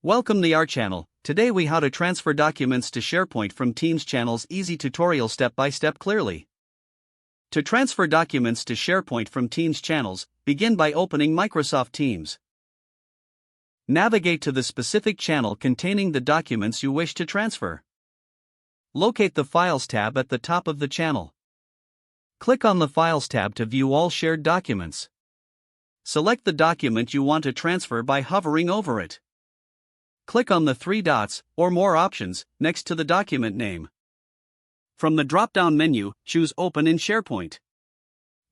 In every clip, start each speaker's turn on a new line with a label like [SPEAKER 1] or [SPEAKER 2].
[SPEAKER 1] Welcome to our channel. Today we how to transfer documents to SharePoint from Teams channels. Easy tutorial step by step clearly. To transfer documents to SharePoint from Teams channels, begin by opening Microsoft Teams. Navigate to the specific channel containing the documents you wish to transfer. Locate the Files tab at the top of the channel. Click on the Files tab to view all shared documents. Select the document you want to transfer by hovering over it. Click on the three dots, or more options, next to the document name. From the drop-down menu, choose Open in SharePoint.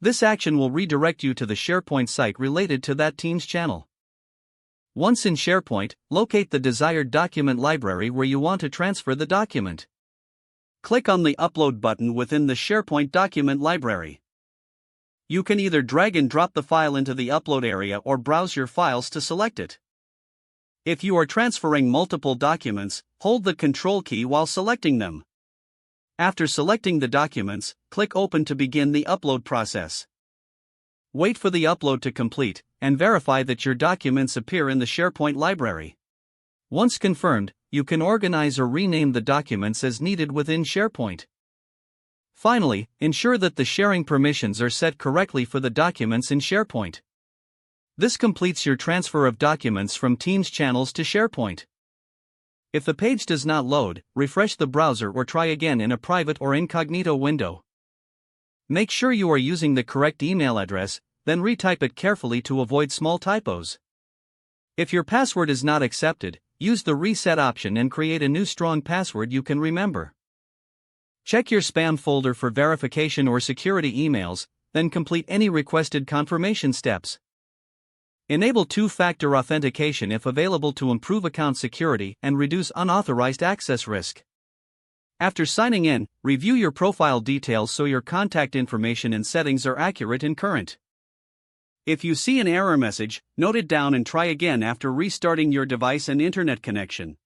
[SPEAKER 1] This action will redirect you to the SharePoint site related to that Teams channel. Once in SharePoint, locate the desired document library where you want to transfer the document. Click on the Upload button within the SharePoint document library. You can either drag and drop the file into the upload area or browse your files to select it. If you are transferring multiple documents, hold the Control key while selecting them. After selecting the documents, click Open to begin the upload process. Wait for the upload to complete, and verify that your documents appear in the SharePoint library. Once confirmed, you can organize or rename the documents as needed within SharePoint. Finally, ensure that the sharing permissions are set correctly for the documents in SharePoint. This completes your transfer of documents from Teams channels to SharePoint. If the page does not load, refresh the browser or try again in a private or incognito window. Make sure you are using the correct email address, then retype it carefully to avoid small typos. If your password is not accepted, use the reset option and create a new strong password you can remember. Check your spam folder for verification or security emails, then complete any requested confirmation steps. Enable two-factor authentication if available to improve account security and reduce unauthorized access risk. After signing in, review your profile details so your contact information and settings are accurate and current. If you see an error message, note it down and try again after restarting your device and internet connection.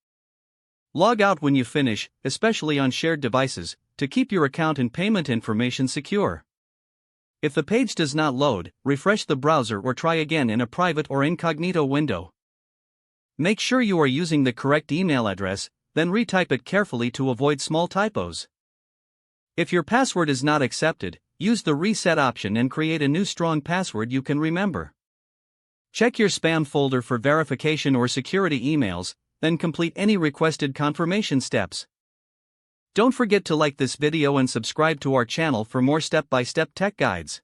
[SPEAKER 1] Log out when you finish, especially on shared devices, to keep your account and payment information secure. If the page does not load, refresh the browser or try again in a private or incognito window. Make sure you are using the correct email address, then retype it carefully to avoid small typos. If your password is not accepted, use the reset option and create a new strong password you can remember. Check your spam folder for verification or security emails, then complete any requested confirmation steps. Don't forget to like this video and subscribe to our channel for more step-by-step tech guides.